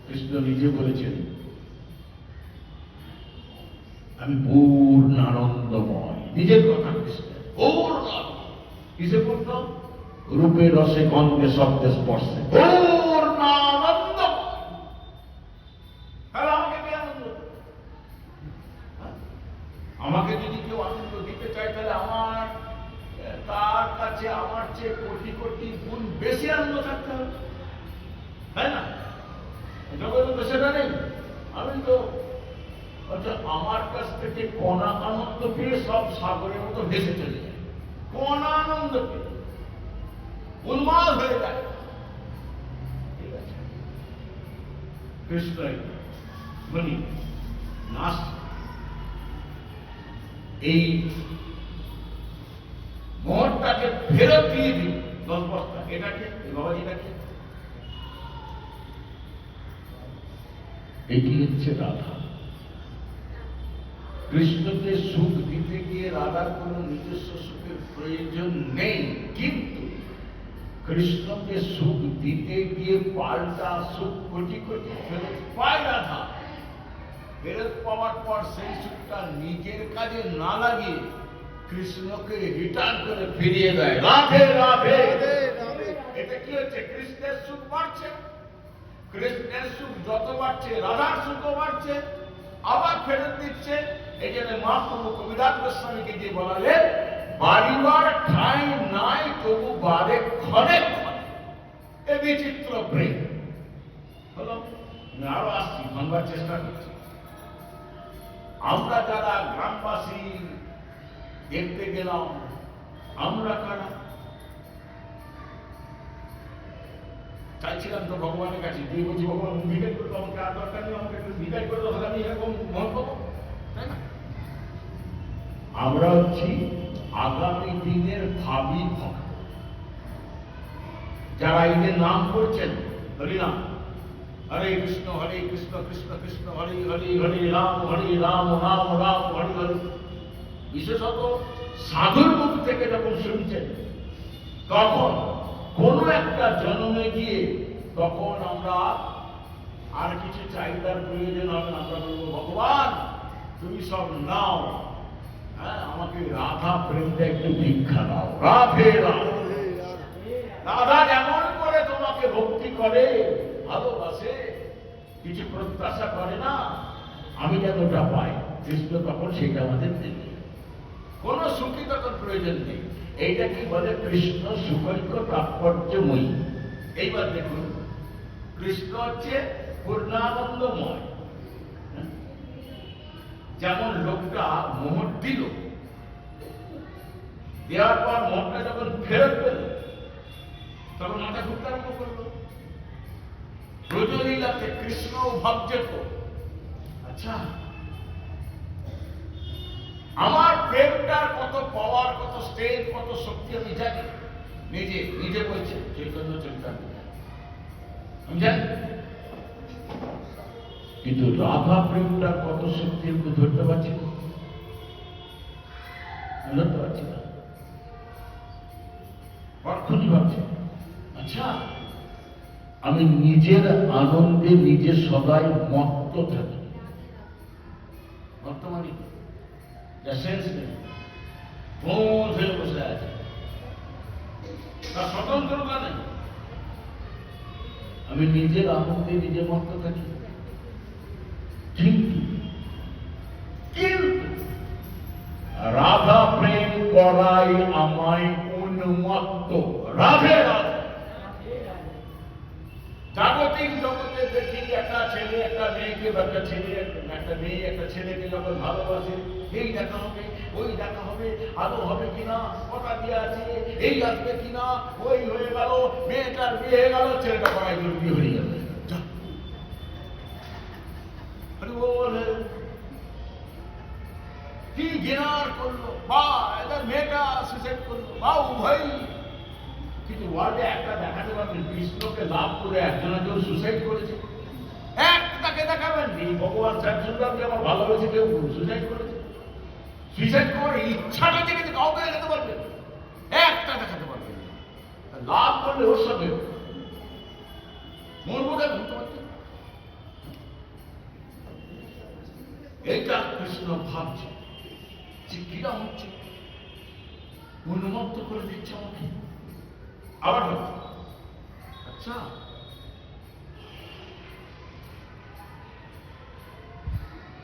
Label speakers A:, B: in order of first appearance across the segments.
A: কৃষ্ণ নিজে বলেছেন আমি পূর্ণানন্দময়। নিজের কথা কৃষ্ণ পূর্ণ। কিসে পূর্ণ? রূপে রসে গন্ধে শব্দে স্পর্শে পূর্ণানন্দময়। তাহলে আমাকে কি আনন্দ? আমাকে যদি কেউ আনন্দ দিতে চায় তাহলে আমার তার কাছে আমার চেয়ে কোটি কোটি গুণ বেশি আনন্দ থাকতে হবে, তাই না? জগতে তো সেটা নেই। আমি তো আমার কাছ থেকে কণা আনন্দ পেয়ে সব সাগরের মতো ভেসে চলে যায়। কণা আনন্দ পেয়ে উন্মাদ হয়ে যায়। ঠিক আছে, কৃষ্ণ ধনী নাস এই মোহরটাকে ফেরত দিয়ে দিন 10 বস্তা। এটাকে বাবাজিটাকে এটি হচ্ছে রাধা। কৃষ্ণকে সুখ দিতে গিয়ে রাধার কোনো নিজস্ব সুখের প্রয়োজন নেই, কিন্তু কৃষ্ণকে সুখ দিতে গিয়ে পাল্টা সুখ কোটি কোটি ফেরত পায় রাধা। ফেরত পাওয়ার পর সেই সুখটা নিজের কাজে না লাগিয়ে কৃষ্ণকে রিটার্ন করে ফিরিয়ে দেয়। রাধে রাধে। এটা কি হচ্ছে? কৃষ্ণের সুখ বাড়ছে। কৃষ্ণের সুখ যত বাড়ছে রাধার সুখও বাড়ছে, আবার ফেরত দিচ্ছে। এই জন্য মহাপ্রভু কবিরাজ গোস্বামীকে যে বলালেন বাড়িবার ঠাঁই নাই তবু বারে ক্ষণে ক্ষণে এ বিচিত্র প্রেম হলো। আমি আরো আসছি, ভাঙবার চেষ্টা করছি। আমরা যারা গ্রামবাসী দেখতে গেলাম, আমরা কারা? চাইছিলাম তো ভগবানের কাছে দিয়ে বলছি ভগবান ভিকাই করে দাও, আমাকে আর দরকার নেই, আমাকে একটু ভিকাই করে দাও, আমি এরকম মন পাবো, তাই না? আমরা হচ্ছি আগামী দিনের ভাবি ভক্ত, যারা এই যে নাম করছেন হরিনাম, হরে কৃষ্ণ কৃষ্ণ কৃষ্ণ হরে হরে, হরে রাম রাম রাম হরে হরে। বিশেষত সাধুর মুখ থেকে যখন শুনছেন তখন কোন একটা জন্মে গিয়ে তখন আমরা আর কিছু চাহিদার প্রয়োজন হবে না। আমরা বলবো ভগবান তুমি সব নাও, হ্যাঁ আমাকে রাধা প্রেমটা একটু ভিক্ষা দাও। রাধে রাধে। রাধা যেমন করে তোমাকে ভক্তি করে, ভালোবাসে, কিছু প্রত্যাশা করে না, আমি যেন ওটা পাই। কৃষ্ণ তখন সেটা আমাদের দেবে, কোন সুখী তখন প্রয়োজন নেই। এইটা কি বলে? কৃষ্ণ সুকৈক তাৎপর্যময়ী। এইবার দেখুন, কৃষ্ণ হচ্ছে পূর্ণানন্দময়। যেমন লোকটা মোহর দিল, দেওয়ার পর মোহরটা যখন ফেরত পেল তখন মাথা ঘুরতে আরম্ভ করলো। ব্রজলীলাতে কৃষ্ণ ভাবজেত, আচ্ছা আমার প্রেমটার কত পাওয়ার, কত স্টেজ, কত শক্তি আমি জানি। নিজে নিজে বলছে চৈতন্য চরিতামৃত, আমি জানি। কিন্তু রাধা প্রেমটার কত শক্তি আমি ধরতে পারছি না, ধরতে পারছি না। কখনই ভাবছি আচ্ছা আমি নিজের আনন্দে নিজে সদাই মত্ত থাকি। বর্তমানে সেন্স নেই, বোধ হয়ে বসে আছে, তার স্বতন্ত্রতা নেই। আমি নিজের আনন্দে নিজে মত্ত থাকি, কিন্তু রাধা প্রেম করাই আমায় উন্মত্ত। রাধে রাধে। জাগতিক জগতে দেখি একটা ছেলে একটা মেয়েকে, একটা ছেলে একটা মেয়ে একটা ছেলেকে যখন ভালোবাসে, এই দেখা হবে ওই দেখা হবে, আদৌ হবে কিনা, কথা দিয়ে আছে, এই আসবে কিনা, ওই হয়ে গেল, মেয়েটার বিয়ে হয়ে গেল, ছেলেটা পাড়ায় বিয়ে হয়ে গেল। কি ঘৃণার করলো, বা এদের মেয়েটা সুইসাইড করলো, বা উভয়। কিন্তু ওয়ার্ল্ডে একটা দেখাতে পারবেন কৃষ্ণকে লাভ করে একজনের কেউ সুইসাইড করেছে? একটাকে দেখাবেন নি? ভগবান শ্যামসুন্দরকে আমার ভালোবেসে কেউ সুইসাইড করেছে? সুইসাইড করে ইচ্ছাটা থেকে কাউকে দেখাতে পারবেন? একটা দেখাতে পারবেন। লাভ করলে ওর সঙ্গে মরবো কেন? বুঝতে পারছেন? এইটা কৃষ্ণ ভাবছে যে কিরা হচ্ছে, উন্মত্ত করে দিচ্ছে আমাকে। আবার ভাবছে আচ্ছা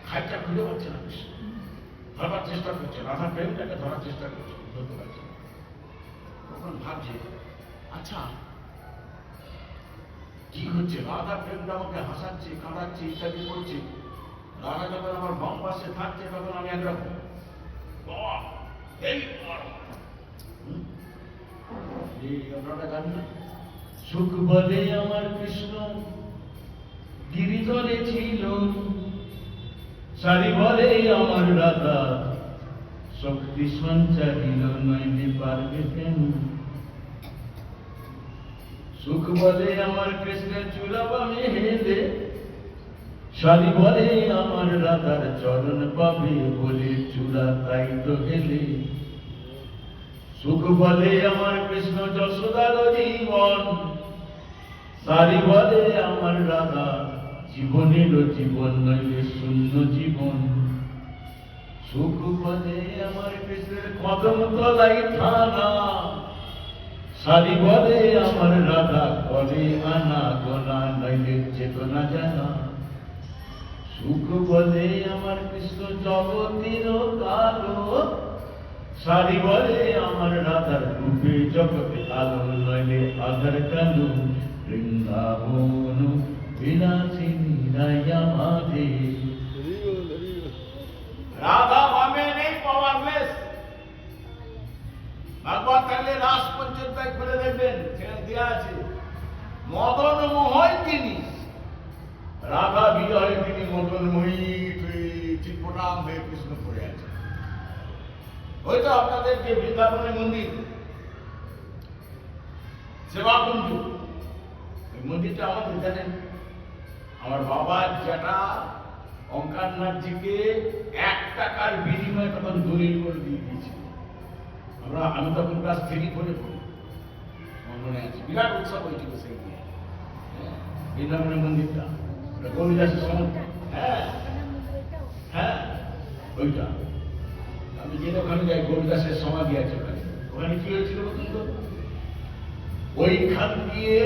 A: খাইটা খুঁজে পাচ্ছে না, কৃষ্ণ ধরার চেষ্টা করছে, রাধা প্রেমটাকে ধরার চেষ্টা করছে, ধরতে পারছে না। তখন ভাবছে আচ্ছা কি হচ্ছে, রাধা প্রেমটা আমাকে হাসাচ্ছে, কাঁদাচ্ছে, ইত্যাদি করছে। রাধা যখন আমার বাম পাশে থাকছে তখন আমি একরকম সুখ বলে আমার কৃষ্ণ গিরিধরে ছিল, সারি বলে আমার রাধা শক্তি সঞ্চারিল, নইলে পারবে কেন। সুখ বলে আমার কৃষ্ণের চূড়া বামে হেলে, সারি বলে আমার রাধার চরণ পাবে বলে চূড়া তাই তো হেলে। সুখ বলে আমার কৃষ্ণ যশোদার জীবন, সারি বলে আমার রাধা জীবনের জীবন নইলে শূন্য জীবন। সুখ বলে আমার কৃষ্ণের কদম তলাই থানা, সারি বলে আমার রাধা করে আনা গোনা নইলে চেতনা জানা। সুখ বলে আমার কৃষ্ণ জগতের কালো, সারি বলে আমার রাধার রূপে জগতে আলো নইলে আধার কালো। বৃন্দাবন বিলাসিনী রায়া মাধে। রাধা বামে নেই, পাওয়ারলেস। ভগবান তাহলে রাস পঞ্চমটাই খুলে দেখবেন, সেখানে দেওয়া আছে মদনমোহন জিনিস। রাধা বিরহে তিনি মদনময়ী চিৎপটাম হয়ে কৃষ্ণ পড়ে আছে। হয়তো আপনাদের যে বৃন্দাবনের মন্দির সেবাকুঞ্জ, ওই মন্দিরটা আমাদের জানেন, আমার বাবার যেটা অঙ্কারনাথজিকে 1 টাকার বিনিময়ে তখন দলিল করে দিয়ে দিয়েছিল। আমি তখন ক্লাস 3 পড়ে পড়ি, মনে আছে, বিরাট উৎসব হয়েছিল সেই বৃন্দাবনের মন্দিরটা, গৌরীদাসের সময়। হ্যাঁ হ্যাঁ ওইটা আমি যে ওখানে যাই, গৌরীদাসের সমাধি আছে ওখানে। ওখানে কি হয়েছিল বলুন তো, ওইখান দিয়ে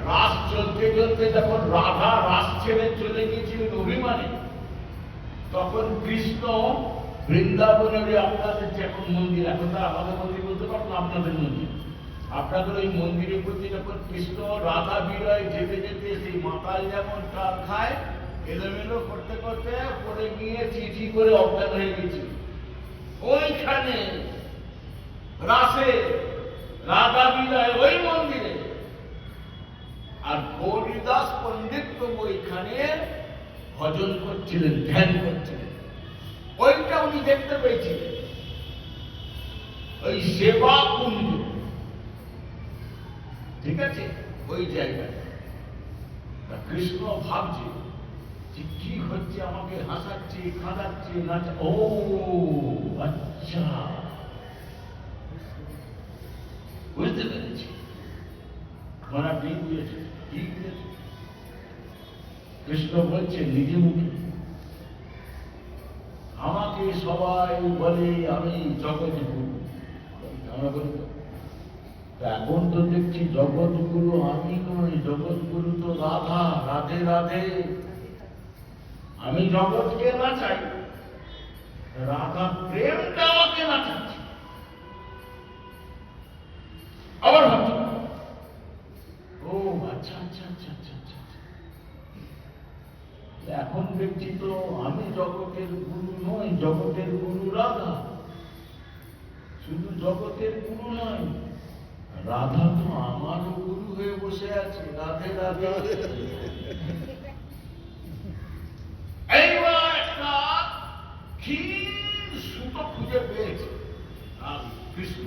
A: রাস চলতে চলতে যখন রাধা রাস ছেড়ে চলে গিয়েছিলেন অভিমানে, তখন কৃষ্ণ বৃন্দাবনের আপনাদের যে এখন মন্দির, এখন তো আমাদের মন্দির বলতে পারবো না, আপনাদের মন্দির, আপনাদের ওই মন্দিরের প্রতি যখন কৃষ্ণ রাধা বিরয় যেতে যেতে সেই মাতাল যেমন টাল খায়, এলোমেলো করতে করতে পড়ে গিয়ে চিঠি করে অজ্ঞান হয়ে গেছিল, ওইখানে রাসে রাধা বিরয় ওই মন্দিরে। আর গৌরীদাস পণ্ডিত প্রভু ওইখানে ভজন করছিলেন, ধ্যান করছিলেন, ওইটা উনি দেখতে পেয়েছিলেন, ওই সেবা কুঞ্জ, ঠিক আছে, ওই জায়গায়। কৃষ্ণ ভাবছে যে কি হচ্ছে, আমাকে হাসাচ্ছে, কাঁদাচ্ছে, নাচা। ও আচ্ছা, বুঝতে পেরেছি, ওরা ঠিক বুঝেছে, ঠিক বুঝেছে। কৃষ্ণ বলছে নিজে মুখে, আমাকে সবাই বলে আমি জগৎগুরু। আমরা বলি তো, এখন তো দেখছি জগৎগুরু আমি নই, জগৎগুরু তো রাধা। রাধে রাধে। আমি জগৎকে নাচাই, রাধা প্রেমটা আমাকে নাচাচ্ছে। আবার ভাবছি ও আচ্ছা আচ্ছা আচ্ছা আচ্ছা আচ্ছা, এখন দেখছি তো আমি জগতের গুরু নই, জগতের গুরু রাধা। শুধু জগতের গুরু নয়, রাধা তো আমারও গুরু হয়ে বসে আছে। রাধে রাধে। এইবার একটা ক্ষীণ সুতো খুঁজে পেয়েছে আর কৃষ্ণ।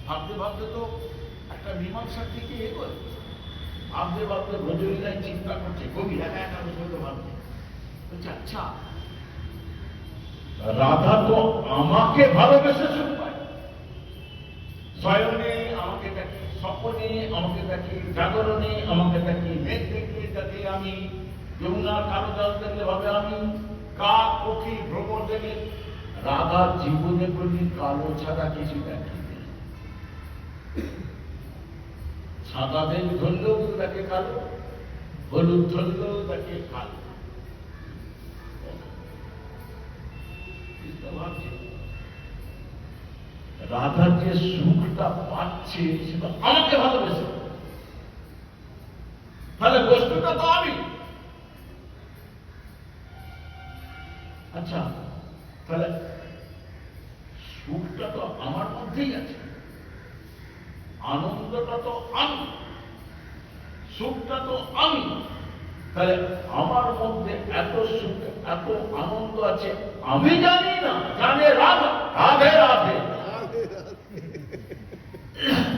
A: ভাবতে ভাবতে তো একটা মীমাংসার দিকে এগোয়, ভাবতে ভাবতে ভজনীলায় চিন্তা করছে, কবি একা একা বসে ভাবছে, বলছে আচ্ছা রাধা তো আমাকে ভালোবেসে শুনবায়, স্বয়নে আমাকে দেখি, স্বপ্নে আমাকে দেখি, জাগরণে আমাকে দেখি, মেঘ দেখলে যাতে আমি, যমুনার কালো জল দেখলে ভাবে আমি, কাক পক্ষী ভ্রমণ দেখে রাধা জীবনে কোনদিন কালো ছাড়া কিছু দেখেনি। সাদা দেব ধরলেও তাকে কালো, হলুদ ধরলেও তাকে কালো। রাধার যে সুখটা পাচ্ছে সেটা আমাকে ভালোবেসে, তাহলে বস্তুটা তো আমি। আচ্ছা, তাহলে সুখটা তো আমার মধ্যেই আছে, আনন্দটা তো আমি, সুখটা তো আমি। তাহলে আমার মধ্যে এত সুখ এত আনন্দ আছে, আমি জানি না, জানে রাধা। রাধে রাধে,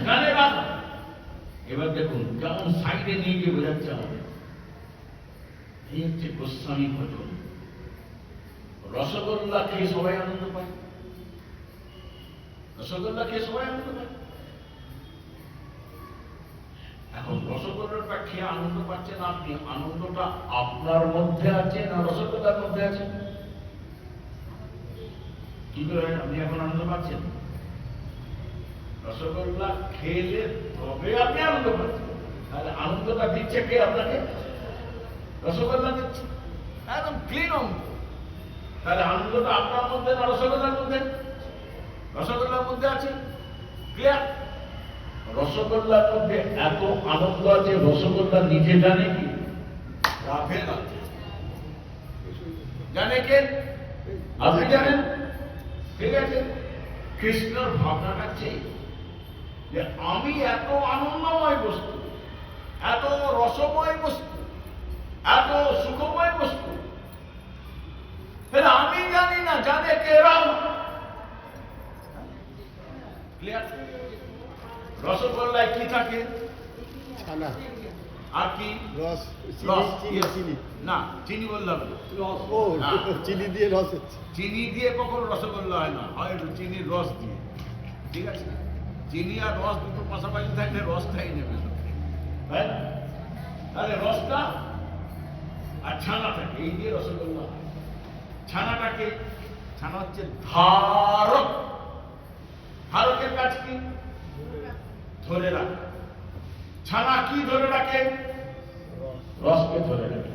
A: জানে রাধা। এবার দেখুন কেমন সাইডে নিয়ে গিয়ে বোঝাচ্ছে আমাদের। এই হচ্ছে গোস্বামী ভজন। রসগোল্লা খেয়ে সবাই আনন্দ পায়, রসগোল্লা খেয়ে সবাই আনন্দ পায়। এখন রসগোল্লাটা খেয়ে আনন্দ পাচ্ছেন আপনি, আনন্দটা আপনার মধ্যে আছে না রসগোল্লার মধ্যে আছে? কি করে আপনি এখন আনন্দ পাচ্ছেন? রসগোল্লা খেলে তবে আপনি আনন্দ পাচ্ছেন। তাহলে আনন্দটা দিচ্ছে কে আপনাকে? রসগোল্লা দিচ্ছে, একদম ক্লিন অঙ্ক। তাহলে আনন্দটা আপনার মধ্যে না রসগোল্লার মধ্যে? রসগোল্লার মধ্যে আছে, ক্লিয়ার। রসগোল্লার মধ্যে এত আনন্দ আছে, রসগোল্লা নিজে জানে কি? রাধে রাধে। জানে কে? আপনি জানেন, ঠিক আছে। কৃষ্ণর ভাবনাটা চেয়ে যে আমি এত আনন্দময় বস্তু, এত রসময় বস্তু, এত সুখময় বস্তু, আমি জানি না, জানে কে? রাম। রসগোল্লায় কি থাকে?
B: ছানা
A: আর কি?
B: রস, চিনি।
A: না, চিনি বললাম
B: চিনি দিয়ে রস হচ্ছে।
A: চিনি দিয়ে কখনো রসগোল্লা হয় না, হয় চিনির রস দিয়ে। ঠিক আছে, চিনি আর রস দুটো পাশাপাশি থাকলে রসটাই নেবে, তাই না? তাহলে রসটা আর ছানা থাকে, এই দিয়ে রসগোল্লা হয়। ছানাটাকে, ছানা হচ্ছে ধারক। ধারকের কাজ কি? ধরে রাখে। ছানা কি ধরে রাখে? রসকে ধরে রাখে,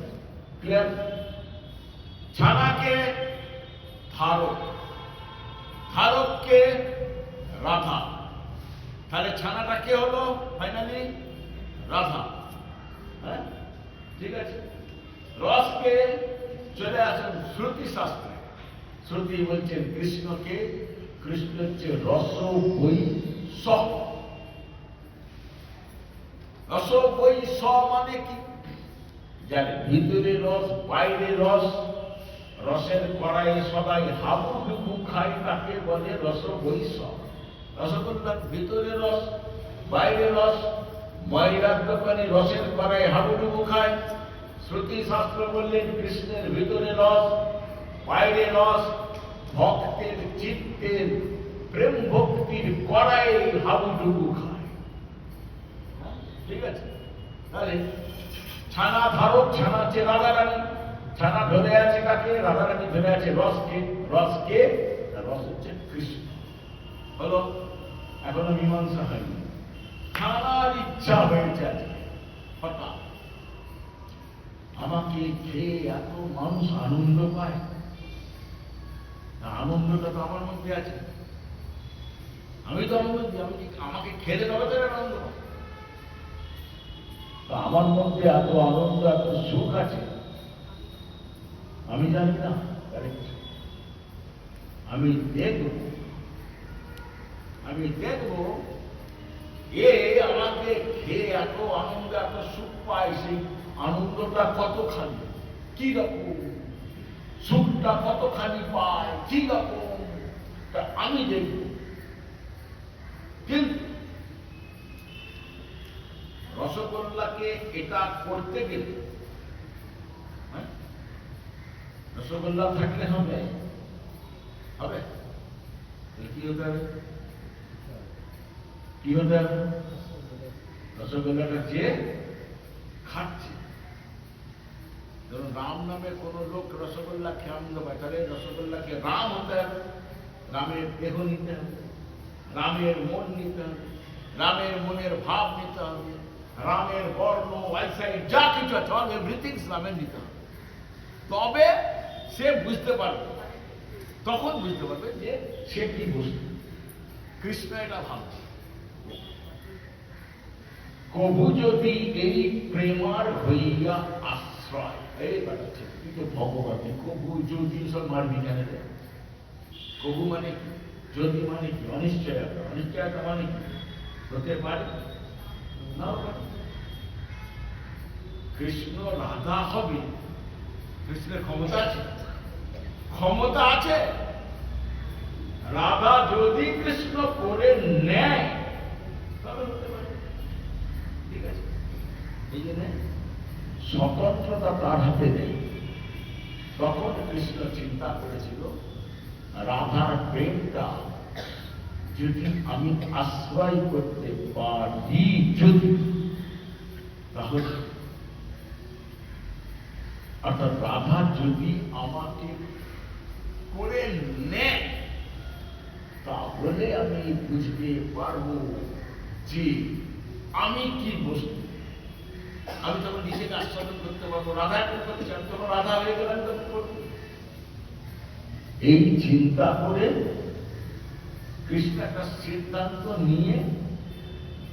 A: ক্লিয়ার। ছানাকে ধারক, ধারককে রাধা। তাহলে ছানাটা কে হলো ফাইনালি? রাধা। হ্যাঁ, ঠিক আছে। রসকে চলে আসেন শ্রুতি শাস্ত্রে। শ্রুতি বলছেন কৃষ্ণকে, কৃষ্ণ হচ্ছে রস বই স। রস বই স মানে কি? যার ভিতরে রস বাইরে রস, রসের কড়াইয়ে সবাই হাবুডুবু খায়, তাকে বলে রস বই স। রসগোল্লার ভিতরে রস বাইরে রস, ময়রার দোকানে রসের কড়াইয়ে হাবুডুবু খায়। শ্রুতি শাস্ত্র বললেন কৃষ্ণের ভিতরে রস বাইরে রস, ভক্তের চিত্তের প্রেম ভক্তির কড়াইয়ে হাবুডুবু খায়। ঠিক আছে, তাহলে ছানা ধারক, ছানা আছে রাধারানী। ছানা ধরে আছে কাকে? রাধারানী ধরে আছে রসকে। রসকে, রস হচ্ছে কৃষ্ণ। হলো, এখনো মীমাংসা হয়নি। ছানার ইচ্ছা হয়েছে আজকে হঠাৎ, আমাকে খেয়ে এত মানুষ আনন্দ পায়। আনন্দটা তো আমার মধ্যে আছে, আমি তো আনন্দ দিই। আমি কি আমাকে খেলে তবে তো আনন্দ? আমার মধ্যে এত আনন্দ এত সুখ আছে, আমি জানি না। আমি দেখব, আমি দেখব এ আমাকে খেয়ে এত আনন্দ এত সুখ পায়, সেই আনন্দটা কতখানি, কি রকম সুখটা কতখানি পায়, কি রকম, তা আমি দেখব। কিন্তু রসগোল্লাকে এটা করতে গেলে, রসগোল্লা থাকলে হবে? হবে? কি হতে হবে? কি হতে হবে? রসগোল্লাটা যে খাচ্ছে ধরুন রাম নামে কোনো লোক রসগোল্লা খেয়ে আনন্দ পায়, তাহলে রসগোল্লাকে রাম হতে হবে, রামের দেহ নিতে হবে, রামের মন নিতে হবে, রামের মনের ভাব নিতে হবে, রামের বর্ণ ওয়াইসাইড যা কিছু আছে অল এভরিথিং রামের নিতে হবে, তবে সে বুঝতে পারবে, তখন বুঝতে পারবে যে সে কি বস্তু। কৃষ্ণ এটা ভাবছে, কবু যদি এই প্রেমার হইয়া আশ্রয়, এই বাড়াচ্ছে কিন্তু ভগবান কবু যদি সব মারবি কেন রে? কবু মানে কি, যদি মানে কি, অনিশ্চয়তা, অনিশ্চয়তা মানে কি, হতে পারে নাও পারে। কৃষ্ণ রাধা হবে, কৃষ্ণের ক্ষমতা আছে, ক্ষমতা আছে। রাধা যদি কৃষ্ণ করে নেয় তবে হতে পারে, ঠিক আছে। এই জন্য স্বতন্ত্রতা তার হাতে নেই। তখন কৃষ্ণ চিন্তা করেছিল রাধার প্রেমটা যদি আমি আশ্রয় করতে পারি, যদি তাহলে অর্থাৎ রাধা যদি আমাকে করে নেয় তাহলে আমি বুঝতে পারবো যে আমি কি বস্তু, আমি তখন নিজেকে আস্বাদন করতে পারবো। রাধা এখন করছে, আমি তখন রাধা হয়ে গেলাম, তখন করবো। এই চিন্তা করে কৃষ্ণ একটা সিদ্ধান্ত নিয়ে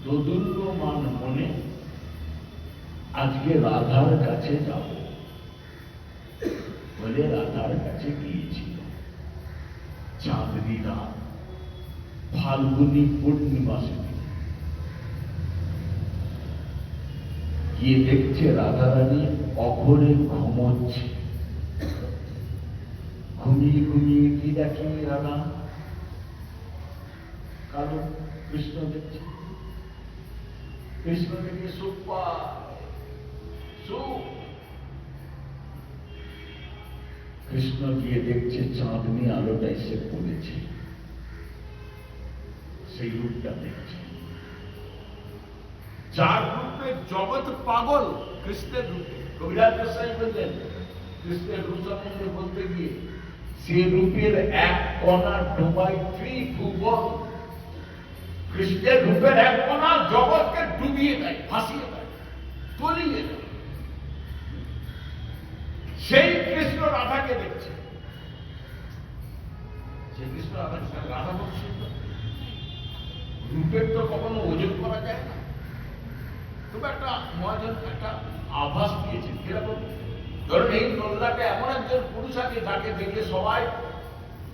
A: দোদুল্যমান মনে আজকে রাধার কাছে যাব বলে রাধার কাছে গিয়েছিল। চাঁদনি রাত, ফাল্গুনী পূর্ণিমা সেদিন গিয়ে দেখছে রাধারানী অঘরে ঘুমোচ্ছে। ঘুমিয়ে ঘুমিয়ে কি দেখে রাধা? কারণ কৃষ্ণ দেখছে, কৃষ্ণ দেখে সুখ পায়, সুখ। কৃষ্ণ গিয়ে দেখছে চাঁদনি আলোটা এসে পড়েছে, সেই রূপটা দেখছে, যার রূপে জগৎ পাগল, কৃষ্ণের রূপে। কবিরাজ গোসাই বললেন কৃষ্ণের রূপ সম্বন্ধে বলতে গিয়ে, সে রূপের এক কণা ডুবাই ত্রিভুবন। কৃষ্ণের রূপের এক কণা জগৎকে ডুবিয়ে দেয়, ভাসিয়ে দেয়, তলিয়ে দেয়। সেই কৃষ্ণ রাধাকে দেখছে, সেই কৃষ্ণ রাধা বলছে রূপের তো কখনো ওজন করা যায় না। তবে একটা মহাজন একটা আভাস দিয়েছেন, কিরকম? ধরুন এই তল্লাটে এমন একজন পুরুষ আছে যাকে দেখলে সবাই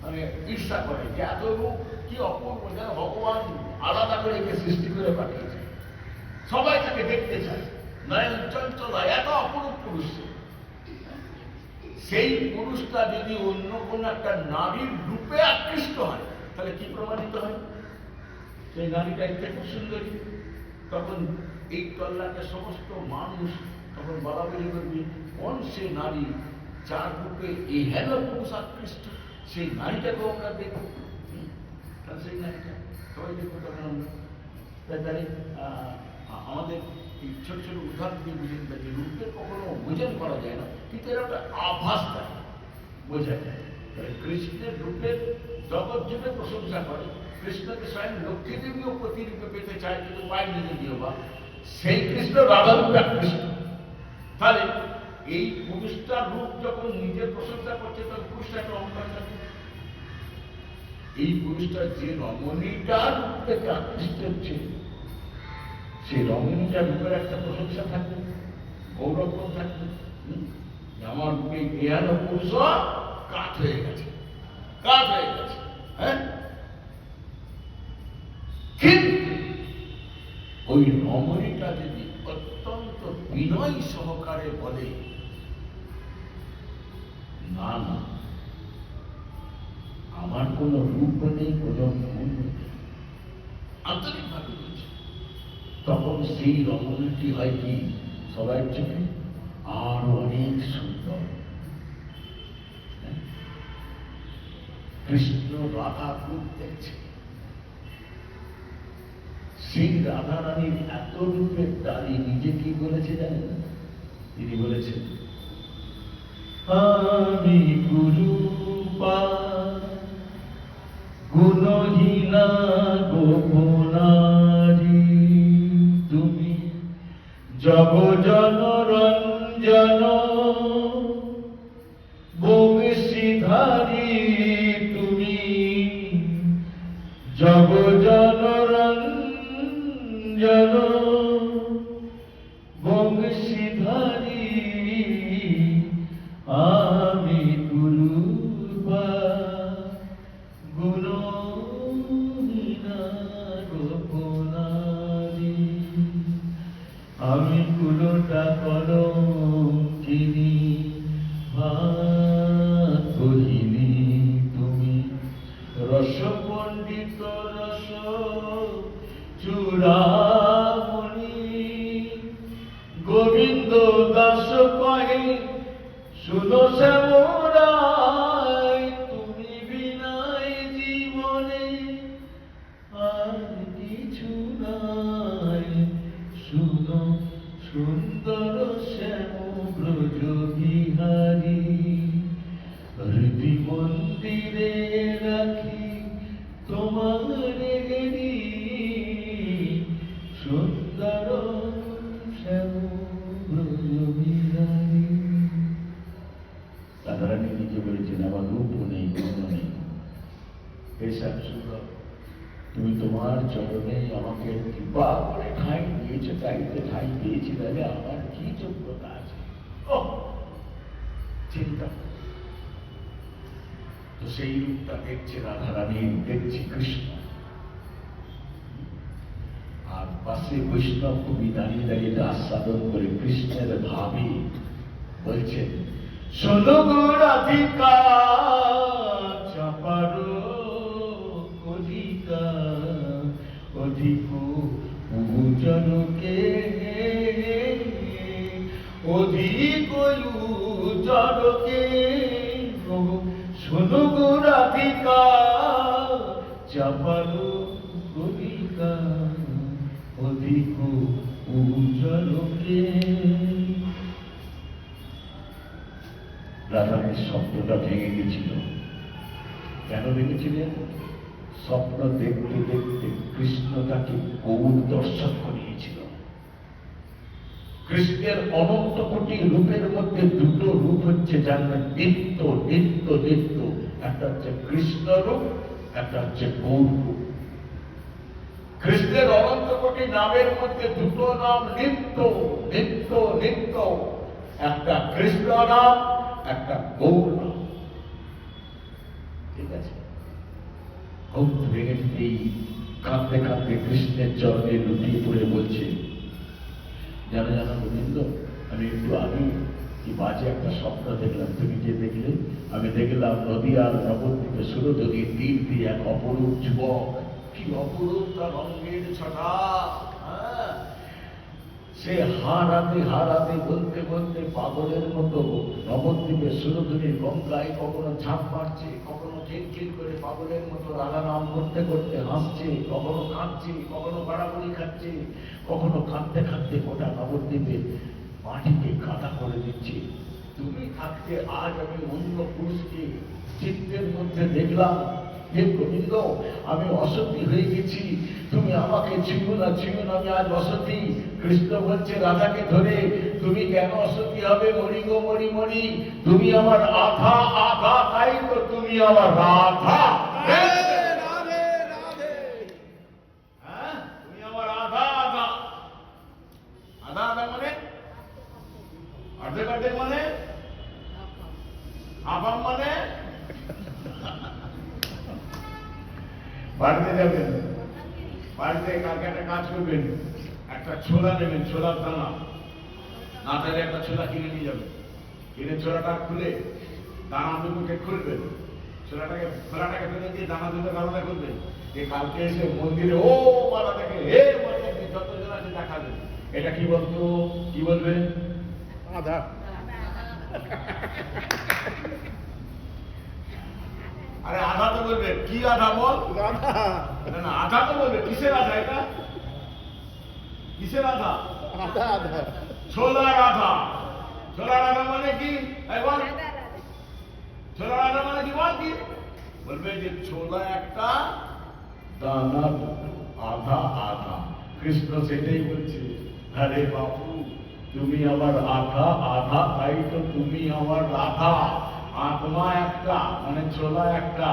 A: মানে ঈর্ষা করে যে এত রূপ কি অপূর্ব, যেন ভগবান আলাদা করে একে সৃষ্টি করে পাঠিয়েছে, সবাই তাকে দেখতে চায়, নয়ন চঞ্চলা, এত অপরূপ পুরুষ। সেই পুরুষটা যদি অন্য কোন একটা নারীর রূপে আকৃষ্ট হয় তাহলে কি প্রমাণিত হয়? সেই নারীটা একটু খুব সুন্দরী। তখন এই তল্লাটে সমস্ত মানুষ তখন বলাবলি করবে কোন সে নারী যার রূপে এই হেন পুরুষ আকৃষ্ট, সেই নারীটাকেও আমরা দেখব। তাহলে সেই নারীটা সবাই দেখবো তখন আমরা। তাই আমাদের এই ছোট ছোট উদাহরণ দিয়ে বুঝে নিতে, যে রূপের কখনো বোঝন করা যায় না, কিন্তু এর একটা আভাস দেয়, বোঝা যায়। কৃষ্ণের রূপের জগৎ জুড়ে প্রশংসা করে, কৃষ্ণকে স্বয়ং লক্ষ্মী দেবীও প্রতিরূপে পেতে চায় কিন্তু পায়নি যদিও বা। সেই কৃষ্ণ রাধারূপে আকৃষ্ট। তাহলে এই পুরুষটার রূপ যখন নিজের প্রশংসা করছে তখন পুরুষটা একটা অহংকার থাকে। এই পুরুষটা যে রমণীটার রূপ থেকে আকৃষ্ট হচ্ছে, সেই রমণীটার রূপের একটা প্রশংসা থাকবে, গৌরব থাকবে। আমার রূপে জ্ঞান পুরুষ কাঠ হয়ে গেছে, কাঠ হয়ে গেছে। হ্যাঁ, কিন্তু ওই রমণীটা যদি অত্যন্ত বিনয় সহকারে বলে না না আমার কোন রূপ নেই, কোন গুণ নেই, আন্তরিকভাবে বলছে, তখন সেই রমণীটি হয় কি সবাই চোখে আর অনেক সুন্দর। কৃষ্ণ রাধা রূপ দেখছে, সেই রাধা রানীর এত রূপের তারি নিজে কি বলেছে জানেন? তিনি বলেছেন আমি গুরুপা গুণহীনা গোপনারি তুমি জগজনরঞ্জন বংশীধারী তুমি জগজনরঞ্জন বংশীধারী আমি গুরুপা গুণহীনা গোপনারি আমি কুলোটা কলঙ্কিনী ভাতহীনী তুমি রস পণ্ডিত রস চূড়ামণি গোবিন্দ দাস কহে শুনো শ্যামরায় তুমি বিনায় জীবনে আর কিছু নাই শুনো সুন্দর শ্যাম ব্রজ বিহারী হৃদি মন্দিরে রাখি তোমার গেরি সুন্দর শ্যাম ব্রজ বিহারী। রাধারানী নিজে বলেছেন আমার রূপও নেই গুণ নেই, এই শ্যামসুন্দর তুমি তোমার চরণে আমাকে কৃপা করে ঠাঁই দিয়েছে, তাইতে ঠাঁই দিয়েছি, তাহলে আমার কি যোগ্যতা আছে? চিন্তা তো সেই রূপটা দেখছে রাধারানী, দেখছে কৃষ্ণ, আর পাশে বৈষ্ণব কবি দাঁড়িয়ে দাঁড়িয়ে আস্বাদন করে কৃষ্ণের ভাবে বলছেন শোনো গো রাধিকা চাপারো অধিকা অধিক উজরকে অধিক উজরকে শোনো গো রাধিকা চাপারো অধিকা অধিক উজরকে। রাধারানীর স্বপ্নটা ভেঙে গেছিল। কেন ভেঙেছিলেন? স্বপ্ন দেখতে দেখতে কৃষ্ণ তাকে গৌর দর্শন করিয়েছিল। কৃষ্ণের অনন্ত কোটি রূপের মধ্যে দুটো রূপ হচ্ছে যার নিত্য নিত্য নিত্য, একটা হচ্ছে কৃষ্ণ রূপ, একটা হচ্ছে গৌর রূপ। কৃষ্ণের অনন্ত কোটি নামের মধ্যে দুটো নাম নিত্য নিত্য নিত্য, একটা কৃষ্ণ নাম, একটা গৌর নাম। ঠিক আছে, গৌর ভেঙে দিতেই কাঁদতে কাঁদতে কৃষ্ণের চরণে লুটিয়ে পড়ে বলছে জানো জানো গোবিন্দ, আমি একটু আগে কি বাজে একটা স্বপ্ন দেখলাম। তুমি যে দেখলে? আমি দেখলাম নদী আর নবদ্বীপে সুরধনী তীর দিয়ে এক অপরূপ যুবক, কি অপরূপ তার রঙের ছটা, সে হারাতে হারাতে বলতে বলতে পাগলের মতো নবদ্বীপের সুরধনীর গঙ্গায় কখনো ঝাঁপ মারছে, কখনো খিলখিল করে পাগলের মতো রাধা নাম করতে করতে হাসছে, কখনো কাঁদছে, কখনো বাড়াবাড়ি খাচ্ছে, কখনো কাঁদতে কাঁদতে গোটা নবদ্বীপে মাটিকে কাদা করে দিচ্ছে। তুমি থাকতে আজ আমি অন্য পুরুষকে চিত্তের মধ্যে দেখলাম, হে গোবিন্দ আমি অসতী হয়ে গেছি, তুমি আমাকে ছুঁয়ো না ছুঁয়ো না, আমি আজ অসতী। কৃষ্ণ বলছে রাধাকে ধরে, তুমি কেন অসতী হবে? মরি গো মরি মরি, তুমি আমার আধা আধা, তাই তো তুমি আমার রাধা। তুমি আমার আধা আধা, আধা আধা মানে অর্ধেক অর্ধেক মানে আবাম মানে বাড়িতে যাবেন, বাড়িতে কালকে একটা কাজ করবেন, একটা ছোলা নেবেন, ছোলার দানা না থাকলে একটা ছোলা কিনে নিয়ে যাবেন, কিনে ছোলাটা খুলে দানা দুটোকে খুলবেন, ছোলাটাকে খোলাটাকে ফেলে দিয়ে দানা দুটো আলাদা করবেন, যে কালকে এসে মন্দিরে ও মালা দেখে হে মন্দিরে যতজন আছে দেখাবেন। এটা কি বলতো? কি বলবেন?
B: আধা।
A: আরে আধা তো বলবে, কি আধা বল?
B: রাধা।
A: না না আধা তো বলবে, কিসের আধা এটা? কিসের আধা?
B: আধা আধা।
A: ছোলার আধা। ছোলার আধা মানে কি? বলবে যে ছোলা একটা দানা আধা আধা। কৃষ্ণ সেটাই বলছে, আরে বাপু তুমি আমার আধা আধা, তাই তো তুমি আমার রাধা। আত্মা একটা মানে ছোলা একটা,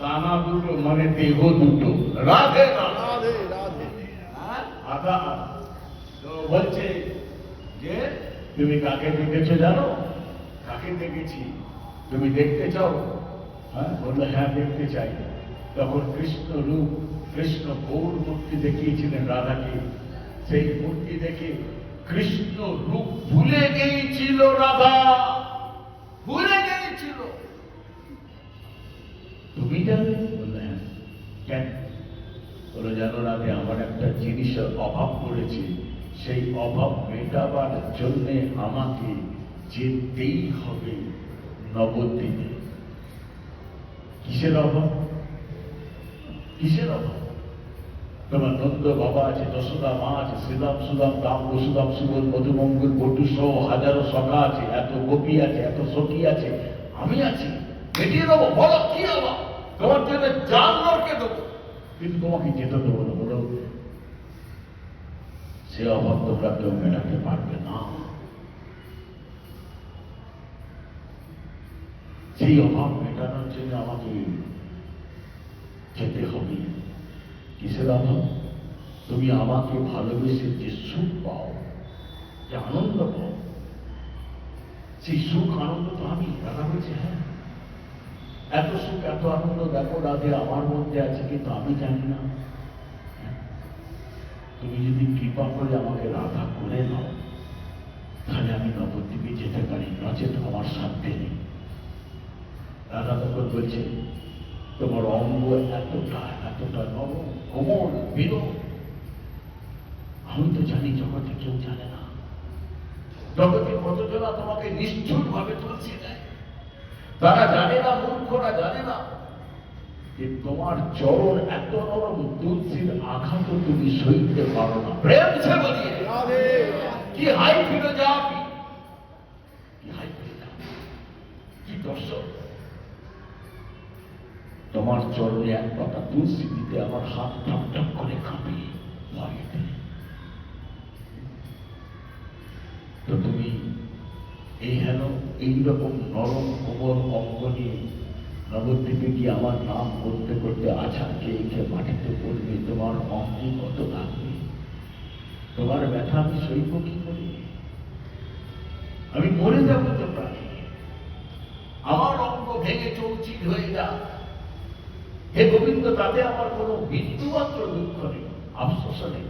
A: দানা দুটো মানে দেহ দুটো। রাধে রাধে
B: রাধে রাধে।
A: হ্যাঁ, আধা আধা। তো বলছে যে তুমি কাকে দেখেছো জানো? কাকে দেখেছি? তুমি দেখতে চাও? হ্যাঁ, বললো হ্যাঁ দেখতে চাই। তখন কৃষ্ণ রূপ, কৃষ্ণ গৌর মূর্তি দেখিয়েছিলেন রাধাকে। সেই মূর্তি দেখে কৃষ্ণ রূপ ভুলে গিয়েছিল রাধা, ভুলে গিয়েছিল। তুমি জানলে? বললে হ্যাঁ। কেন? বলে জানো রাধে, আমার একটা জিনিসের অভাব পড়েছে, সেই অভাব মেটাবার জন্যে আমাকে যেতেই হবে নবদ্বীপে। কিসের অভাব? কিসের অভাব? তোমার নন্দ বাবা আছে, যশোদা মা আছে, শ্রীরাম সুদাম দাম বসুদাম সুবোধ মধুমঙ্গল বটু সহ হাজারো সখা আছে, এত গোপী আছে, এত সখী আছে, আমি আছি। মেটিয়ে দেবো, বলো কি অভাব? তোমার জন্য জান লড়কে দেবো, কিন্তু তোমাকে যেতে দেবো না। বলো সে অভাব তোমরা কেউ মেটাতে পারবে না। সেই অভাব মেটানোর জন্য আমাকে যেতে হবে। কিসের অভাব? তুমি আমাকে ভালোবেসে যে সুখ পাও, যে আনন্দ পাও, সেই সুখ আনন্দ তো আমি। রাধা বলছে হ্যাঁ, এত সুখ এত আনন্দ দেখো রাধে আমার মধ্যে আছে, কিন্তু আমি জানি না। তুমি যদি কৃপা করে আমাকে রাধা করে নাও, তাহলে আমি নবদ্বীপে যেতে পারি, নচেত আমার সাধ্যে নেই। রাধা তখন বলছে তোমার অঙ্গ এতটা এতটা নরম কোমল বিরল, আমি তো জানি, জগতে কেউ জানে না। জগতে কতজনা তোমাকে নিষ্ঠুর ভাবে তুলছে দেয়, তারা জানে না, মূর্খরা জানে না যে তোমার চরণ এত নরম, তুলসীর আঘাত তুমি সইতে পারো না। প্রেম সে বলিয়ে
B: রাধে
A: কি হাই ফিরে যাবি, কি হাই ফিরে যাবি, কি দর্শক। তোমার চরণে এক পাতা তুলসী দিতে আমার হাত ঠক ঠক করে কাঁপে ভয়েতে। তো তুমি এই হেন এইরকম নরম কোমল অঙ্গ নিয়ে নবদ্বীপে গিয়ে আমার নাম করতে করতে আছাড় খেয়ে খেয়ে মাটিতে পড়বে, তোমার অঙ্গে কত লাগবে, তোমার ব্যথা আমি সইব কি করে? আমি মরে যাব তো প্রাণী, আমার অঙ্গ ভেঙে চৌচির হয়ে যা। হে গোবিন্দ, তাতে আমার কোনো বিন্দুমাত্র দুঃখ নেই, আফসোস নেই,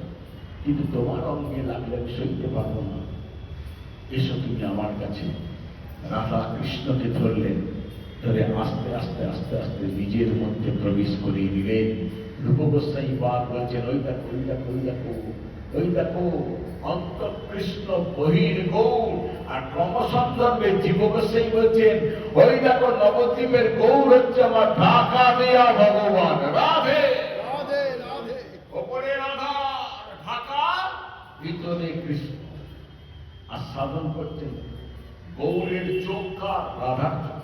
A: কিন্তু তোমার অঙ্গে লাগলে আমি সইতে পারবো না। এসো তুমি আমার কাছে। রাধা কৃষ্ণকে ধরলেন, ধরে আস্তে আস্তে আস্তে আস্তে নিজের মধ্যে প্রবেশ করিয়ে দিলেন। রূপ গোস্বামী বার বলছেন ওই দেখো ওই দেখো ওই দেখো ওই দেখো অন্তঃকৃষ্ণ বহির গৌর। আর ক্রমসন্দর্ভে জীব গোস্বামী বলছেন ওই দেখো নবদ্বীপের গৌর হচ্ছে আমার ঢাকা দেয়া ভগবান। রাধে
B: রাধে রাধে।
A: ওপরে রাধা, ঢাকা ভিতরে কৃষ্ণ। আর সাধন করছেন গৌরের চোখ কার? রাধার চোখ।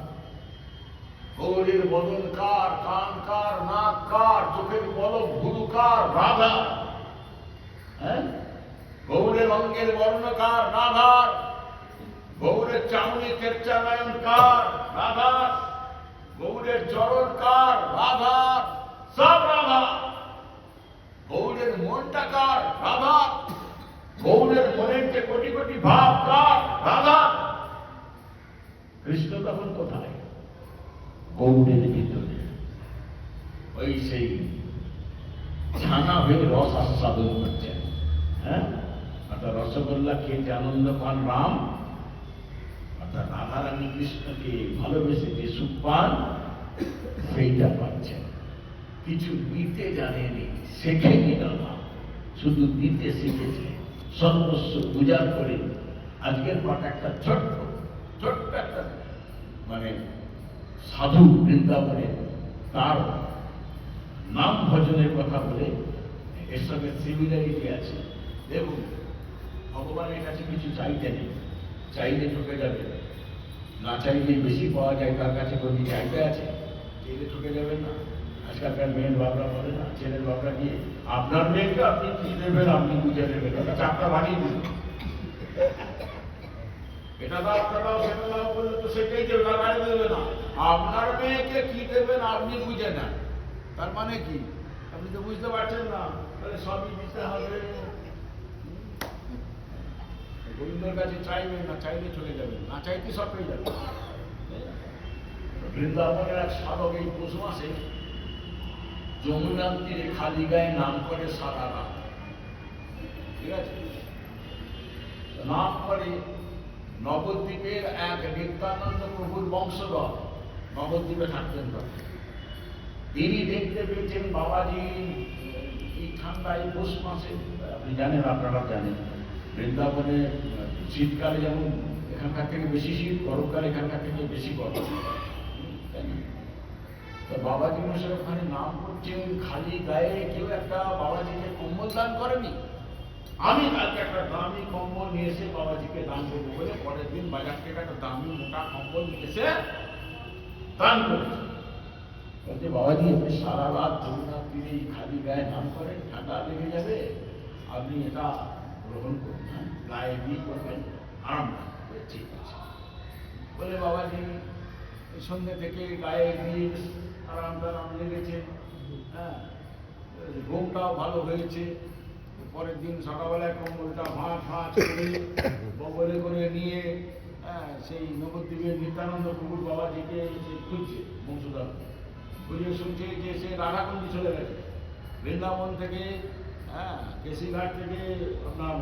A: গৌরের বদন কার? কান কার? নাক কার? চোখের পলক ভুরু কার? রাধা। হ্যাঁ, গৌরের অঙ্গের বর্ণ কার? রাধার। গৌরের চামড়ি চেষ্টা নয়ন কার? রাধার। গৌরের চরণ কার? রাধার। সব রাধা। গৌরের মনটা কার? রাধা। গৌরের মনের যে কোটি কোটি ভাব কার? রাধা। কৃষ্ণ তখন কোথায়? গৌরের ভিতরে। ওই সেই ছানা হয়ে রস আস্বাদন করছেন। হ্যাঁ, অর্থাৎ রসগোল্লা খেয়ে যে আনন্দ পান রাম, অর্থাৎ রাধারানী কৃষ্ণকে ভালোবেসে যে সুখ পান, সেইটা পাচ্ছেন। কিছু দিতে জানেনি, শেখেনি রাধা, শুধু দিতে শিখেছে। সর্বস্ব উজাড় করে আজকের পাঠ একটা ছোট্ট ছোট্ট একটা মানে সাধু বৃন্দাবনে তার নাম ভজনের কথা বলে এর সঙ্গে সিমিলারিটি আছে। দেখুন, ভগবানের কাছে কিছু চাইতে নেই, চাইলে ঠকে যাবে, না চাইলে বেশি পাওয়া যায়, তার কাছে কোনো চাইতে আছে? জেলে ঠকে যাবেন না। আজকালকার মেয়ের বাবরা বলে না, ছেলের বাবরা গিয়ে আপনার মেয়েকে আপনি কি দেবেন আপনি বুঝে নেবেন, এটা চাপটা বানিয়ে দিন। এটা দাও ওটা দাও সেটা দাও বললে তো সেটাই দেবে, তার বাইরে দেবে না। আপনার মেয়েকে কি দেবেন আপনি বুঝে নেন। তার মানে কি আপনি তো বুঝতে পারছেন না, তাহলে সবই দিতে হবে। গোবিন্দর কাছে চাইবেন না, চাইলে চলে যাবেন, না চাইতে সব পেয়ে যাবেন। বৃন্দাবনের এক সাধক এই পৌষ মাসে যমুনার তীরে খালি গায়ে নাম করে সারা রাত, ঠিক আছে? নাম করে নবদ্বীপের এক নিত্যানন্দ প্রভুর বংশধর, নবদ্বীপে থাকতেন তখন। তিনি দেখতে পেয়েছেন বাবাজি এই ঠান্ডায় পৌষ মাসে, আপনি জানেন, আপনারা জানেন বৃন্দাবনে শীতকালে যেমন এখানকার থেকে বেশি শীত, গরমকালে এখানকার থেকে বেশি গরম। তো বাবাজি মশাই ওখানে নাম করছেন খালি গায়ে, কেউ একটা বাবাজিকে কম্বল দান করেনি। আমি কালকে একটা দামি কম্বল নিয়ে এসে বাবাজিকে দান করবো বলে পরের দিন বাজার থেকে একটা দামি মোটা কম্বল নিয়ে এসে দান করেছে। বলছে বাবাজি আপনি সারা রাত যমুনার তীরে খালি গায়ে নাম করেন, ঠান্ডা লেগে যাবে, আপনি এটা গ্রহণ করুন, হ্যাঁ গায়ে দিয়ে করবেন, আরাম লাগবে। ঠিক আছে বলে বাবাজি সন্ধ্যে থেকে গায়ে দিয়ে আরাম লেগেছে, হ্যাঁ ঘুমটাও ভালো হয়েছে। পরের দিন সকালবেলায় কম্বলটা ভাঁজ করে বগলে করে নিয়ে সেই নবদ্বীপের নিত্যানন্দ প্রভুর বাবাজিকে সে খুঁজছে, বংশধর খুঁজে শুনছে যে সে রাধাকুণ্ডি চলে গেছে। বৃন্দাবন থেকে কেশিঘাট থেকে আপনার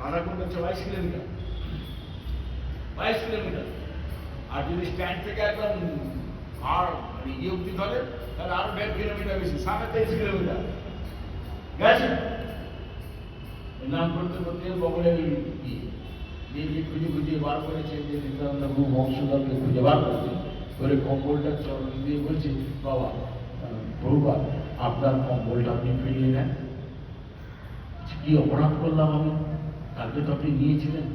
A: রাধাকুণ্ড হচ্ছে 22 কিলোমিটার, 22 কিলোমিটার। আর যদি স্ট্যান্ড থেকে একদম আর ইয়ে অব্দি ধরে তাহলে আরো 1.5 কিলোমিটার বেশি, 23.5 কিলোমিটার গেছে। নাম করতে করতে বগলে গিয়ে খুঁজে বার করেছে যে নিত্যানন্দ প্রভু বংশধরকে খুঁজে বার করেছে, করে কম্বলটা চরণ দিয়ে বলছে বাবা প্রভুবা আপনার কম্বলটা আপনি ফিরিয়ে নেন। কি অপরাধ করলাম আমি? কালকে তো আপনি নিয়েছিলেন।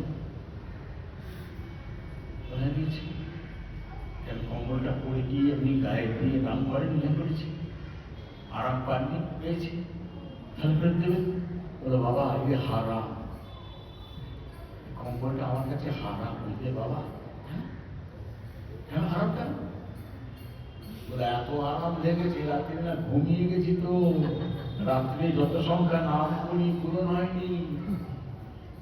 A: দিয়েছি কেন? কম্বলটা পরে গিয়ে আপনি গায়ে দিয়ে দাম করেন, নিয়ে করেছি, আরাম পাননি, পেয়েছি, তাহলে ফেরত দেবেন। বলে বাবা এ হারাম, কম্বলটা আমার কাছে হারাম। বুঝলে বাবা? হ্যাঁ কেন হারাম? কেন? বলে এত আরাম লেগেছে, রাত্রে না ঘুমিয়ে গেছি, তো রাত্রে যত সংখ্যা নাম করি পূরণ হয়নি।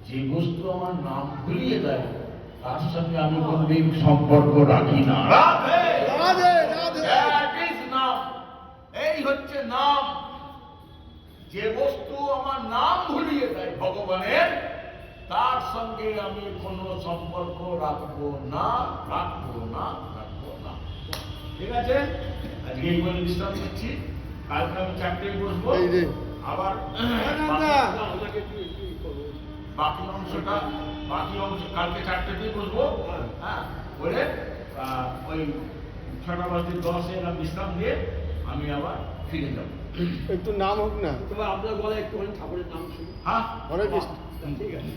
A: যে বস্তু আমার নাম ভুলিয়ে দেয় তার সঙ্গে আমি কোনদিন সম্পর্ক রাখি না।
B: রাধে রাধে।
A: নাম, এই হচ্ছে নাম। যে বস্তু আমার নাম ভুলিয়ে দেয় ভগবানের, তার সঙ্গে আমি কোনো সম্পর্ক রাখবো না। ঠিক আছে? আজকে এই বলে বিশ্রাম নিচ্ছি, কালকে আমি 4টেয় বসবো। আবার বাকি অংশ কালকে 4টেতেই বসবো। হ্যাঁ বলে ওই 6টা বাজে 10 বিশ্রাম দিয়ে আমি আবার ফিরে যাবো।
B: একটু নাম হোক না,
C: আপনার বলে একটু ঠাকুরের নাম শুনি।
A: হ্যাঁ
B: হরে কৃষ্ণ।
C: ঠিক আছে।